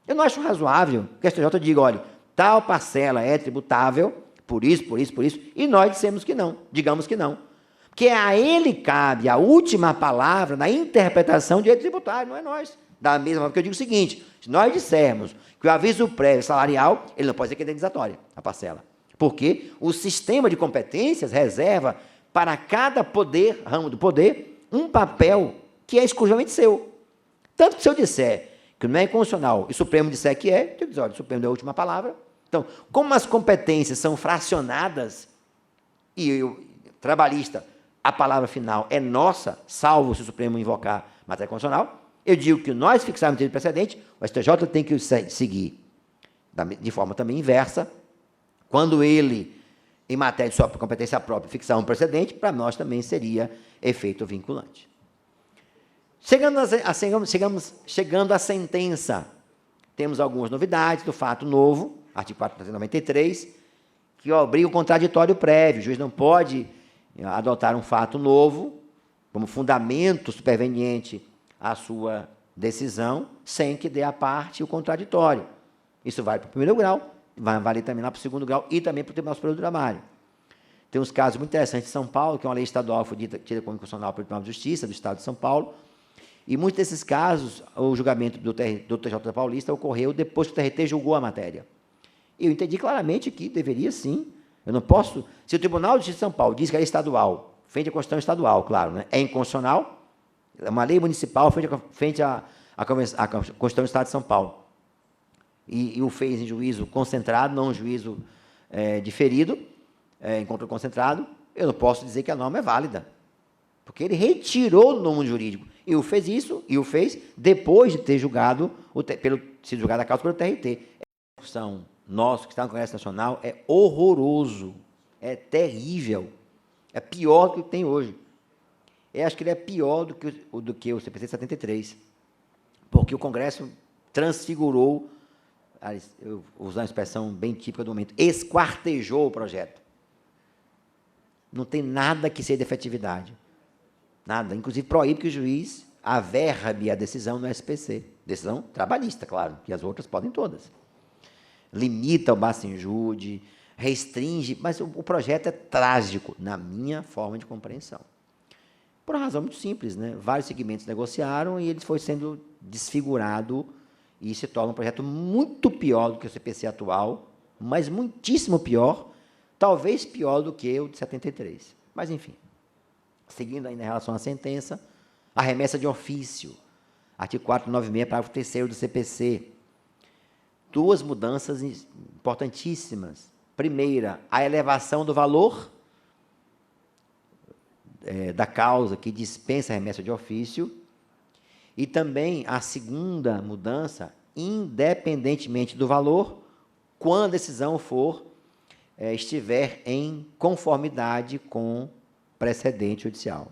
Eu não acho razoável que a STJ diga, olha, tal parcela é tributável por isso, por isso, por isso, e nós dissemos que não, digamos que não. Porque a ele cabe a última palavra na interpretação de direito tributário, não é nós. Da mesma forma que eu digo o seguinte, se nós dissermos que o aviso prévio salarial, ele não pode ser que é indenizatória, a parcela. Porque o sistema de competências reserva para cada poder, ramo do poder, um papel que é exclusivamente seu. Tanto que se eu disser que não é inconstitucional e o Supremo disser que é, eu digo, olha, o Supremo deu a última palavra. Então, como as competências são fracionadas e o trabalhista, a palavra final é nossa, salvo se o Supremo invocar matéria constitucional, eu digo que nós fixarmos o direito precedente, o STJ tem que seguir de forma também inversa, quando ele, em matéria de sua competência própria, fixar um precedente, para nós também seria efeito vinculante. Chegando à sentença, temos algumas novidades do fato novo, artigo 493, que obriga o contraditório prévio. O juiz não pode adotar um fato novo como fundamento superveniente à sua decisão, sem que dê à parte o contraditório. Isso vale para o primeiro grau, vai valer também lá para o segundo grau e também para o Tribunal Superior do Trabalho. Tem uns casos muito interessantes em São Paulo, que é uma lei estadual que foi tida como inconstitucional pelo Tribunal de Justiça do Estado de São Paulo, e muitos desses casos, o julgamento do TJ Paulista ocorreu depois que o TRT julgou a matéria. Eu entendi claramente que deveria sim, eu não posso, se o Tribunal de Justiça de São Paulo diz que é estadual, frente à Constituição estadual, claro, né, é inconstitucional, é uma lei municipal frente à Constituição do Estado de São Paulo, e o fez em juízo concentrado, não um juízo diferido, em controle concentrado, eu não posso dizer que a norma é válida, porque ele retirou no mundo jurídico, e o fez isso, e o fez depois de ter julgado, sido julgada a causa pelo TRT. A discussão nossa, que está no Congresso Nacional, é horroroso, é terrível, é pior do que o que tem hoje. Eu acho que ele é pior do que o CPC 73, porque o Congresso transfigurou, eu vou usar uma expressão bem típica do momento, esquartejou o projeto. Não tem nada que seja de efetividade. Nada. Inclusive, proíbe que o juiz averbe a decisão no SPC. Decisão trabalhista, claro, que as outras podem todas. Limita o bacinjude, restringe, mas o projeto é trágico, na minha forma de compreensão. Por uma razão muito simples, né? Vários segmentos negociaram e ele foi sendo desfigurado e se torna um projeto muito pior do que o CPC atual, mas muitíssimo pior, talvez pior do que o de 73. Mas, enfim. Seguindo ainda em relação à sentença, a remessa de ofício, artigo 496, parágrafo 3º do CPC. Duas mudanças importantíssimas. Primeira, a elevação do valor da causa que dispensa a remessa de ofício, e também a segunda mudança, independentemente do valor, quando a decisão estiver em conformidade com precedente judicial.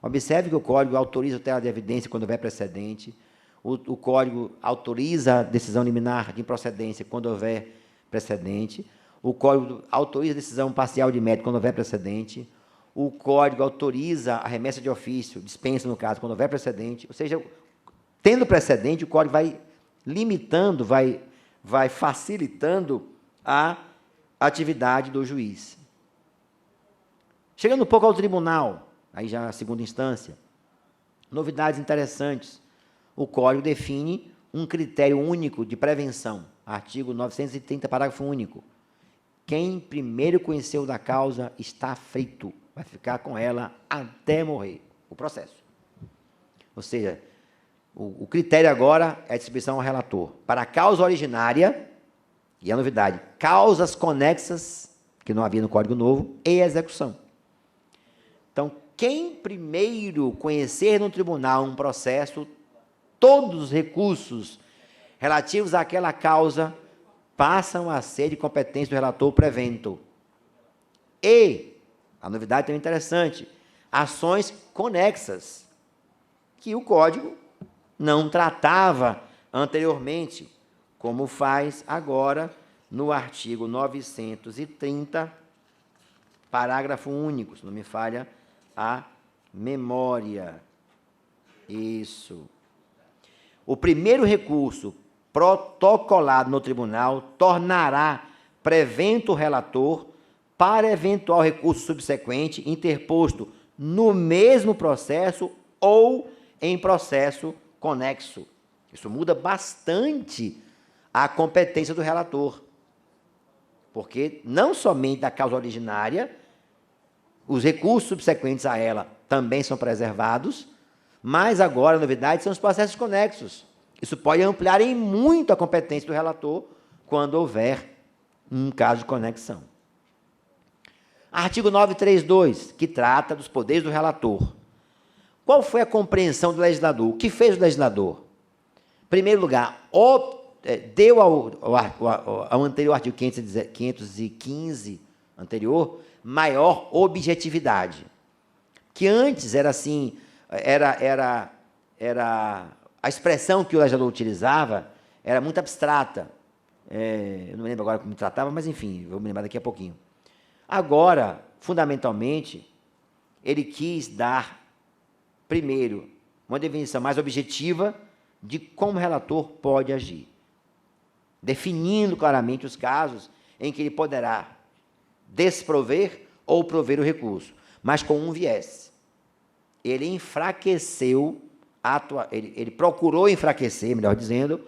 Observe que o Código autoriza a tutela de evidência quando houver precedente, o Código autoriza a decisão liminar de improcedência quando houver precedente, o Código autoriza a decisão parcial de mérito quando houver precedente, o Código autoriza a remessa de ofício, dispensa no caso, quando houver precedente, ou seja, tendo precedente, o Código vai limitando, vai facilitando a atividade do juiz. Chegando um pouco ao tribunal, aí já a segunda instância, novidades interessantes. O Código define um critério único de prevenção, artigo 930, parágrafo único. Quem primeiro conheceu da causa está frito, vai ficar com ela até morrer, o processo. Ou seja, o critério agora é a distribuição ao relator. Para a causa originária, e a novidade, causas conexas, que não havia no Código Novo, e execução. Então, quem primeiro conhecer no tribunal um processo, todos os recursos relativos àquela causa passam a ser de competência do relator prevento. E, a novidade também interessante, ações conexas, que o Código não tratava anteriormente, como faz agora no artigo 930, parágrafo único, se não me falha a memória. Isso. O primeiro recurso protocolado no tribunal tornará prevento o relator para eventual recurso subsequente interposto no mesmo processo ou em processo conexo. Isso muda bastante a competência do relator, porque não somente da causa originária, os recursos subsequentes a ela também são preservados, mas agora a novidade são os processos conexos. Isso pode ampliar em muito a competência do relator quando houver um caso de conexão. Artigo 932, que trata dos poderes do relator. Qual foi a compreensão do legislador? O que fez o legislador? Em primeiro lugar, deu ao anterior artigo 515 anterior, maior objetividade. Que antes era assim, era a expressão que o legislador utilizava era muito abstrata. Eu não me lembro agora como tratava, mas enfim, vou me lembrar daqui a pouquinho. Agora, fundamentalmente, ele quis dar, primeiro, uma definição mais objetiva de como o relator pode agir, definindo claramente os casos em que ele poderá desprover ou prover o recurso, mas com um viés. Ele enfraqueceu, ele procurou enfraquecer, melhor dizendo,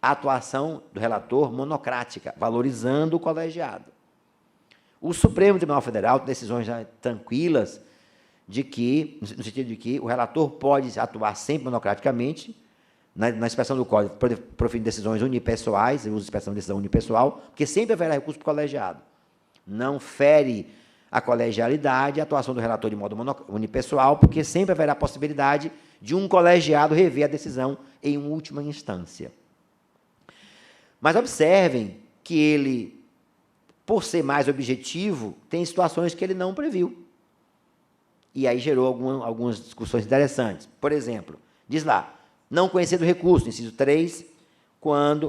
a atuação do relator monocrática, valorizando o colegiado. O Supremo Tribunal Federal tem decisões já tranquilas, no sentido de que o relator pode atuar sempre monocraticamente, na expressão do Código, proferindo decisões unipessoais, eu uso a expressão de decisão unipessoal, porque sempre haverá recurso para o colegiado. Não fere a colegialidade a atuação do relator de modo unipessoal, porque sempre haverá a possibilidade de um colegiado rever a decisão em última instância. Mas observem que ele, por ser mais objetivo, tem situações que ele não previu. E aí gerou algumas discussões interessantes. Por exemplo, diz lá, não conhecer do recurso, inciso 3,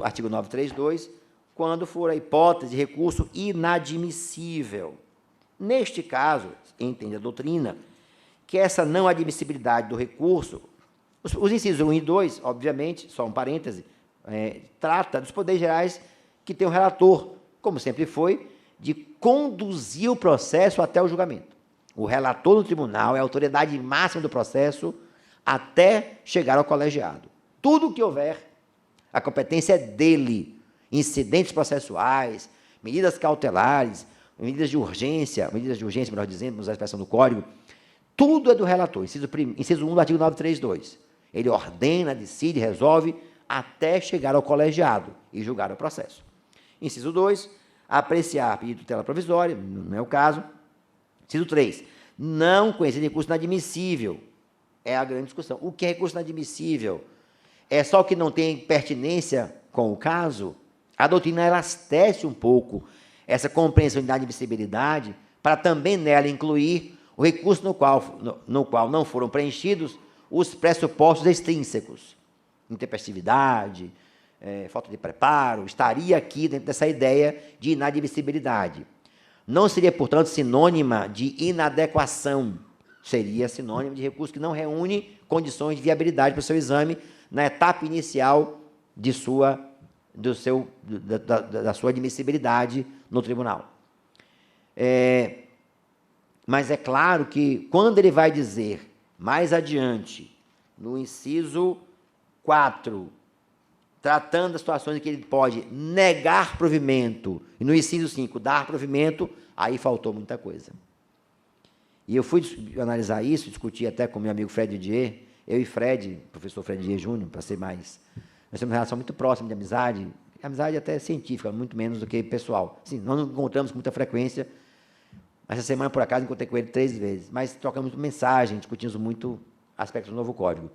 artigo 932, quando for a hipótese de recurso inadmissível. Neste caso, entende a doutrina, que essa não admissibilidade do recurso, os incisos 1 e 2, obviamente, só um parêntese, trata dos poderes gerais que tem o relator, como sempre foi, de conduzir o processo até o julgamento. O relator no tribunal é a autoridade máxima do processo até chegar ao colegiado. Tudo o que houver, a competência é dele. Incidentes processuais, medidas cautelares, medidas de urgência, melhor dizendo, usar a expressão do Código, tudo é do relator. Inciso 1 do artigo 932. Ele ordena, decide, resolve, até chegar ao colegiado e julgar o processo. Inciso 2, apreciar pedido de tutela provisória, não é o caso. Inciso 3, não conhecer recurso inadmissível. É a grande discussão. O que é recurso inadmissível? É só o que não tem pertinência com o caso? A doutrina elastece um pouco essa compreensão de inadmissibilidade para também nela incluir o recurso no qual não foram preenchidos os pressupostos extrínsecos. Intempestividade, falta de preparo, estaria aqui dentro dessa ideia de inadmissibilidade. Não seria, portanto, sinônima de inadequação, seria sinônimo de recurso que não reúne condições de viabilidade para o seu exame na etapa inicial da sua admissibilidade no tribunal. Mas é claro que, quando ele vai dizer, mais adiante, no inciso 4, tratando das situações em que ele pode negar provimento, e no inciso 5, dar provimento, aí faltou muita coisa. E eu fui analisar isso, discutir até com meu amigo Fred Didier, eu e Fred, professor Fred Didier Júnior, para ser mais... Nós temos uma relação muito próxima de amizade até científica, muito menos do que pessoal. Sim, nós não encontramos com muita frequência. Essa semana, por acaso, encontrei com ele 3 vezes, mas trocamos mensagem, discutimos muito aspectos do novo código.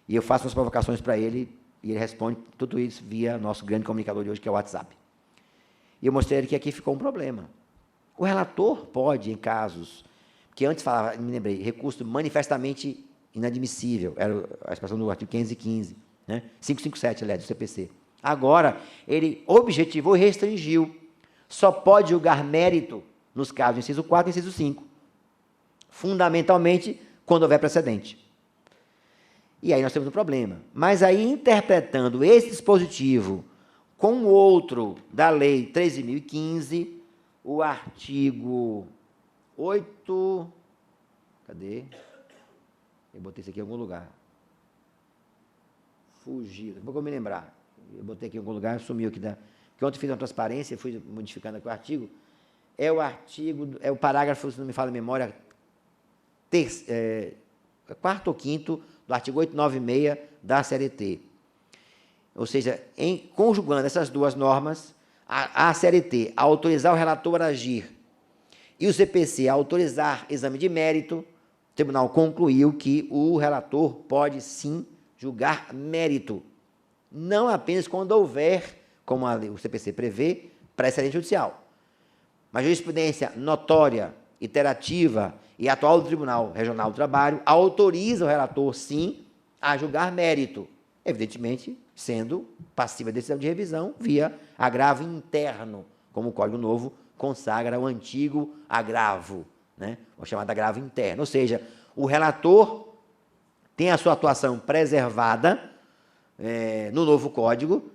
E eu faço umas provocações para ele, e ele responde tudo isso via nosso grande comunicador de hoje, que é o WhatsApp. E eu mostrei a ele que aqui ficou um problema. O relator pode, em casos que antes falava, me lembrei, recurso manifestamente inadmissível, era a expressão do artigo 515, né? 557, aliás, do CPC. Agora, ele objetivou e restringiu. Só pode julgar mérito nos casos do inciso 4 e inciso 5. Fundamentalmente, quando houver precedente. E aí nós temos um problema. Mas aí, interpretando esse dispositivo com o outro da Lei 13.015, o artigo 8... Cadê? Eu botei isso aqui em algum lugar. Fugiu. Daqui a pouco eu me lembrar. Eu botei aqui em algum lugar, sumiu aqui. Porque ontem fiz uma transparência, fui modificando aqui o artigo. É o artigo, é o parágrafo, se não me falha a memória, quarto ou quinto do artigo 896 da CLT. Ou seja, conjugando essas duas normas, a CLT a autorizar o relator a agir e o CPC a autorizar exame de mérito, o tribunal concluiu que o relator pode sim julgar mérito, não apenas quando houver, como o CPC prevê, precedente judicial. Mas jurisprudência notória, iterativa e atual do Tribunal Regional do Trabalho autoriza o relator, sim, a julgar mérito, evidentemente, sendo passiva de decisão de revisão via agravo interno, como o Código Novo consagra o antigo agravo, né? O chamado agravo interno. Ou seja, o relator tem a sua atuação preservada no novo Código,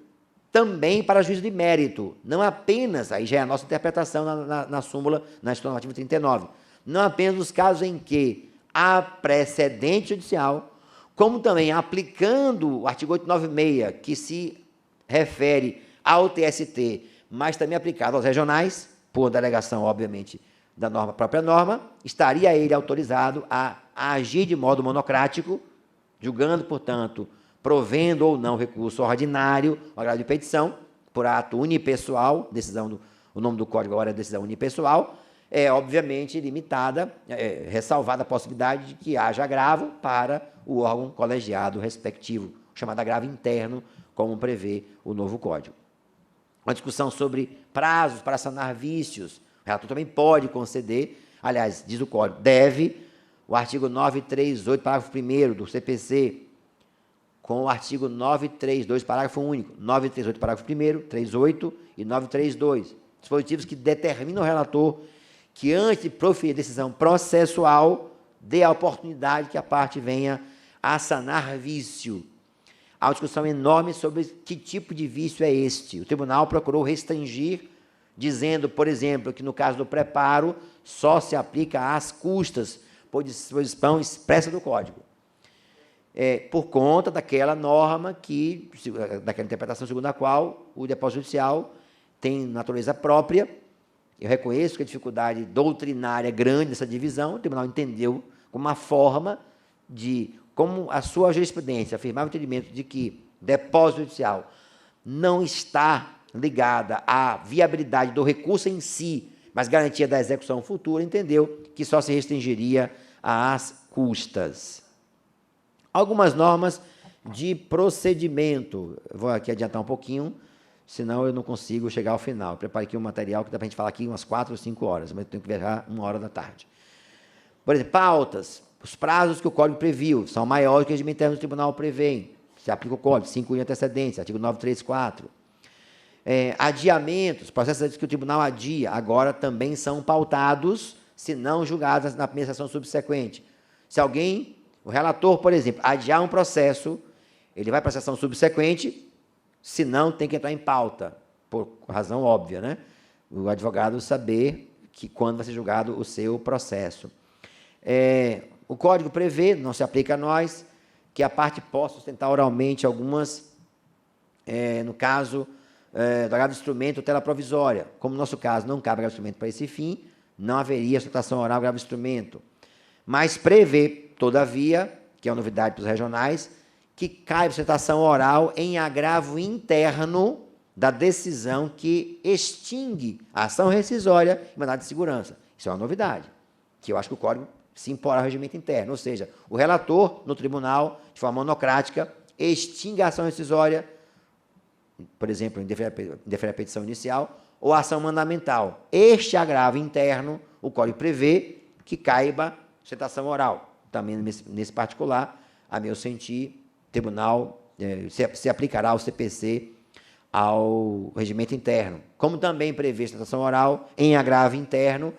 também para juízo de mérito, não apenas, aí já é a nossa interpretação na súmula, na Instituição Normativa 39, não apenas nos casos em que há precedente judicial, como também aplicando o artigo 896, que se refere ao TST, mas também aplicado aos regionais, por delegação, obviamente, da própria norma, estaria ele autorizado a agir de modo monocrático, julgando, portanto, provendo ou não recurso ordinário, o agravo de petição, por ato unipessoal, o nome do código agora é decisão unipessoal, obviamente limitada, ressalvada a possibilidade de que haja agravo para o órgão colegiado respectivo, chamado agravo interno, como prevê o novo código. Uma discussão sobre prazos para sanar vícios, o relator também pode conceder, aliás, diz o código, deve, o artigo 938, parágrafo 1º do CPC, com o artigo 932, parágrafo único, 938, parágrafo 1º, 38 e 932, dispositivos que determinam ao relator que, antes de proferir decisão processual, dê a oportunidade que a parte venha a sanar vício. Há uma discussão enorme sobre que tipo de vício é este. O tribunal procurou restringir, dizendo, por exemplo, que no caso do preparo, só se aplica às custas, por disposição expressa do Código. Por conta daquela norma daquela interpretação segundo a qual o depósito judicial tem natureza própria. Eu reconheço que a dificuldade doutrinária é grande dessa divisão, o tribunal entendeu como uma forma de, como a sua jurisprudência afirmava o entendimento de que depósito judicial não está ligada à viabilidade do recurso em si, mas garantia da execução futura, entendeu que só se restringiria às custas. Algumas normas de procedimento. Eu vou aqui adiantar um pouquinho, senão eu não consigo chegar ao final. Eu preparei aqui um material que dá para a gente falar aqui umas 4 ou 5 horas, mas eu tenho que viajar 1h da tarde. Por exemplo, pautas. Os prazos que o Código previu são maiores que o regime interno do tribunal prevê. Se aplica o Código, 5 anos de antecedência, artigo 934. Adiamentos, processos que o tribunal adia, agora também são pautados, se não julgados na primeira sessão subsequente. Se o relator, por exemplo, adiar um processo, ele vai para a sessão subsequente, se não, tem que entrar em pauta, por razão óbvia, né? O advogado saber que quando vai ser julgado o seu processo. O Código prevê, não se aplica a nós, que a parte possa sustentar oralmente algumas, no caso do agravo de instrumento, tutela provisória. Como no nosso caso não cabe agravo de instrumento para esse fim, não haveria sustentação oral agravo de instrumento. Mas prevê, todavia, que é uma novidade para os regionais, que cai sustentação oral em agravo interno da decisão que extingue a ação rescisória e mandado de segurança. Isso é uma novidade, que eu acho que o Código se imporá ao regimento interno, ou seja, o relator, no tribunal, de forma monocrática, extingue a ação rescisória, por exemplo, indefere a petição inicial, ou a ação mandamental. Este agravo interno, o Código prevê que caiba sustentação oral. Também, nesse particular, a meu sentir, tribunal se aplicará ao CPC, ao regimento interno. Como também prevê sustentação oral em agravo interno,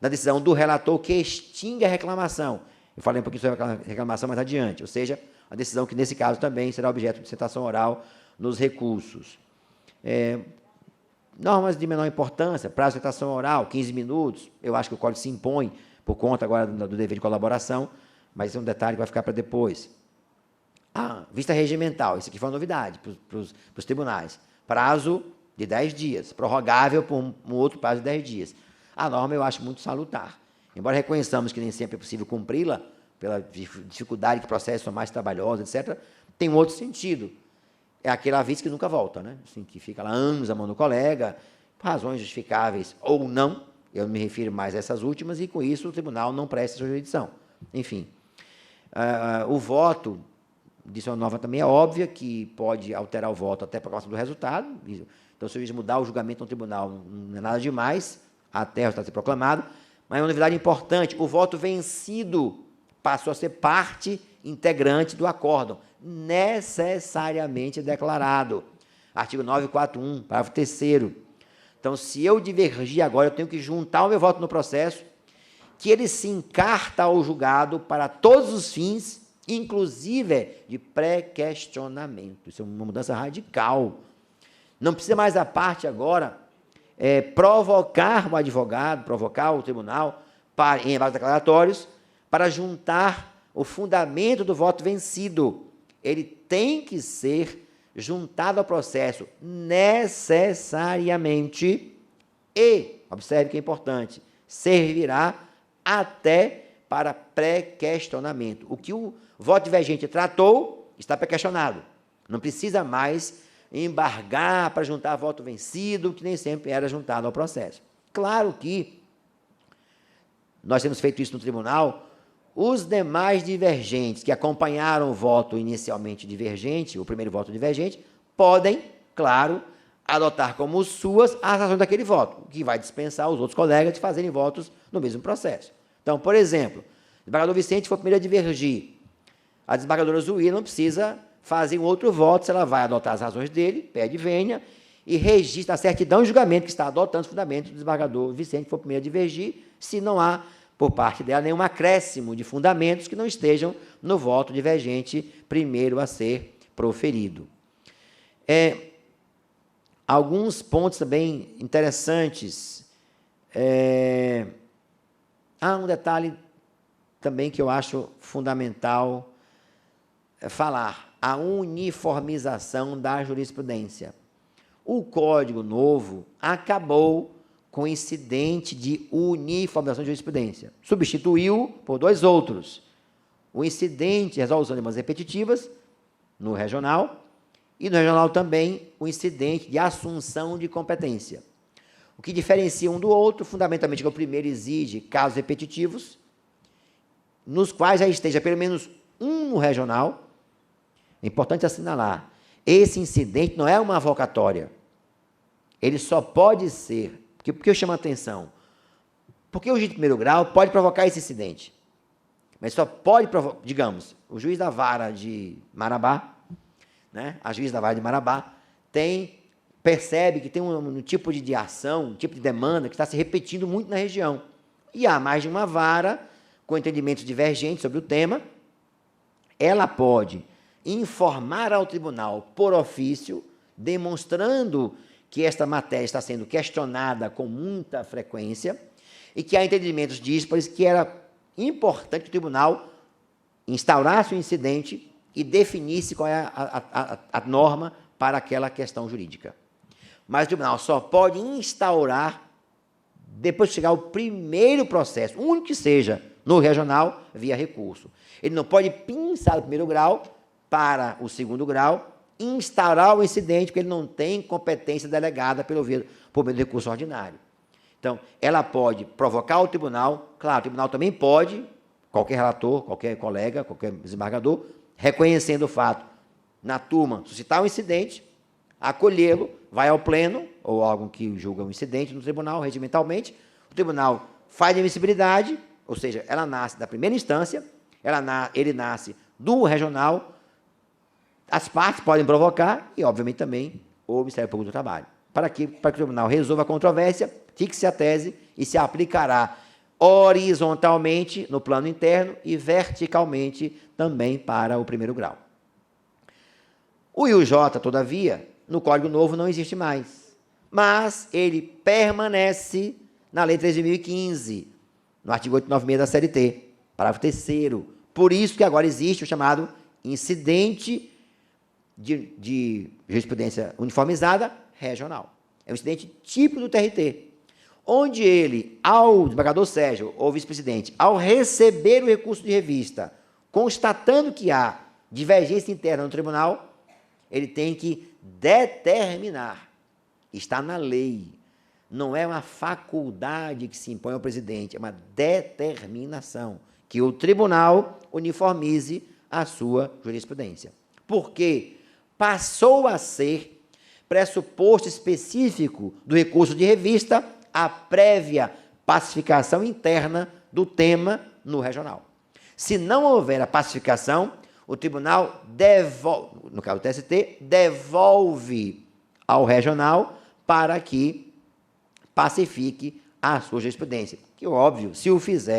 na decisão do relator que extingue a reclamação. Eu falei um pouquinho sobre a reclamação mais adiante, ou seja, a decisão que, nesse caso, também será objeto de citação oral nos recursos. Normas de menor importância, prazo de citação oral, 15 minutos, eu acho que o Código se impõe por conta agora do dever de colaboração, mas esse é um detalhe que vai ficar para depois. Vista regimental, isso aqui foi uma novidade para os tribunais. Prazo de 10 dias, prorrogável por um outro prazo de 10 dias. A norma eu acho muito salutar. Embora reconheçamos que nem sempre é possível cumpri-la, pela dificuldade que processos são mais trabalhosos, etc., tem um outro sentido. É aquela vista que nunca volta, né? Assim, que fica lá anos a mão do colega, por razões justificáveis ou não, eu me refiro mais a essas últimas, e com isso o tribunal não presta sua jurisdição. Enfim, o voto, disso é uma norma também é óbvia, que pode alterar o voto até por causa do resultado. Então, se o juiz mudar o julgamento no tribunal, não é nada demais, até o resultado ser proclamado. Mas é uma novidade importante, o voto vencido passou a ser parte integrante do acórdão, necessariamente declarado. Artigo 941, parágrafo 3º. Então, se eu divergir agora, eu tenho que juntar o meu voto no processo, que ele se encarta ao julgado para todos os fins, inclusive de pré-questionamento. Isso é uma mudança radical. Não precisa mais a parte agora provocar o advogado, provocar o tribunal, em embargos declaratórios, para juntar o fundamento do voto vencido. Ele tem que ser juntado ao processo necessariamente e, observe que é importante, servirá até para pré-questionamento. O que o voto divergente tratou está pré-questionado. Não precisa mais embargar para juntar voto vencido, que nem sempre era juntado ao processo. Claro que nós temos feito isso no tribunal. Os demais divergentes que acompanharam o voto inicialmente divergente, o primeiro voto divergente, podem, claro, adotar como suas as razões daquele voto, o que vai dispensar os outros colegas de fazerem votos no mesmo processo. Então, por exemplo, o desembargador Vicente foi o primeiro a divergir. A desembargadora Zuí não precisa fazer um outro voto, se ela vai adotar as razões dele, pede vênia, e registra a certidão de julgamento que está adotando os fundamentos do desembargador Vicente, que foi o primeiro a divergir, se não há, por parte dela, nenhum acréscimo de fundamentos que não estejam no voto divergente primeiro a ser proferido. Alguns pontos também interessantes. Há um detalhe também que eu acho fundamental falar, a uniformização da jurisprudência. O Código Novo acabou com o incidente de uniformização de jurisprudência. Substituiu por dois outros. O incidente de resolução de demandas repetitivas, no regional, e no regional também o incidente de assunção de competência. O que diferencia um do outro, fundamentalmente, que o primeiro exige casos repetitivos, nos quais já esteja pelo menos um no regional. É importante assinalar, esse incidente não é uma avocatória. Ele só pode ser... Por que eu chamo a atenção? Porque o juiz de primeiro grau pode provocar esse incidente, mas só pode provocar, digamos, o juiz da vara de Marabá, né, a juiz da vara de Marabá, percebe que tem um tipo de ação, um tipo de demanda que está se repetindo muito na região. E há mais de uma vara com entendimentos divergentes sobre o tema. Ela pode informar ao tribunal por ofício, demonstrando que esta matéria está sendo questionada com muita frequência e que há entendimentos díspares que era importante que o tribunal instaurasse o incidente e definisse qual é a norma para aquela questão jurídica. Mas o tribunal só pode instaurar depois de chegar ao primeiro processo, o único que seja, no regional, via recurso. Ele não pode pinçar do primeiro grau para o segundo grau, instaurar o incidente, porque ele não tem competência delegada por meio do recurso ordinário. Então, ela pode provocar o tribunal, claro, o tribunal também pode, qualquer relator, qualquer colega, qualquer desembargador, reconhecendo o fato, na turma, suscitar um incidente, acolhê-lo, vai ao pleno, ou órgão que julga o incidente no tribunal, regimentalmente, o tribunal faz a admissibilidade, ou seja, ela nasce da primeira instância, ele nasce do regional, as partes podem provocar e, obviamente, também o Ministério Público do Trabalho. Para que o tribunal resolva a controvérsia, fixe a tese e se aplicará horizontalmente no plano interno e verticalmente também para o primeiro grau. O IUJ, todavia, no Código Novo não existe mais, mas ele permanece na Lei 3.015, no artigo 896 da CLT, parágrafo 3º. Por isso que agora existe o chamado incidente de jurisprudência uniformizada regional. É um incidente típico do TRT, onde ele, ao desembargador Sérgio, ou vice-presidente, ao receber o recurso de revista, constatando que há divergência interna no tribunal, ele tem que determinar. Está na lei. Não é uma faculdade que se impõe ao presidente, é uma determinação, que o tribunal uniformize a sua jurisprudência. Porque passou a ser pressuposto específico do recurso de revista a prévia pacificação interna do tema no regional. Se não houver a pacificação, o tribunal devolve, no caso do TST, devolve ao regional para que pacifique a sua jurisprudência. Que, óbvio, se o fizer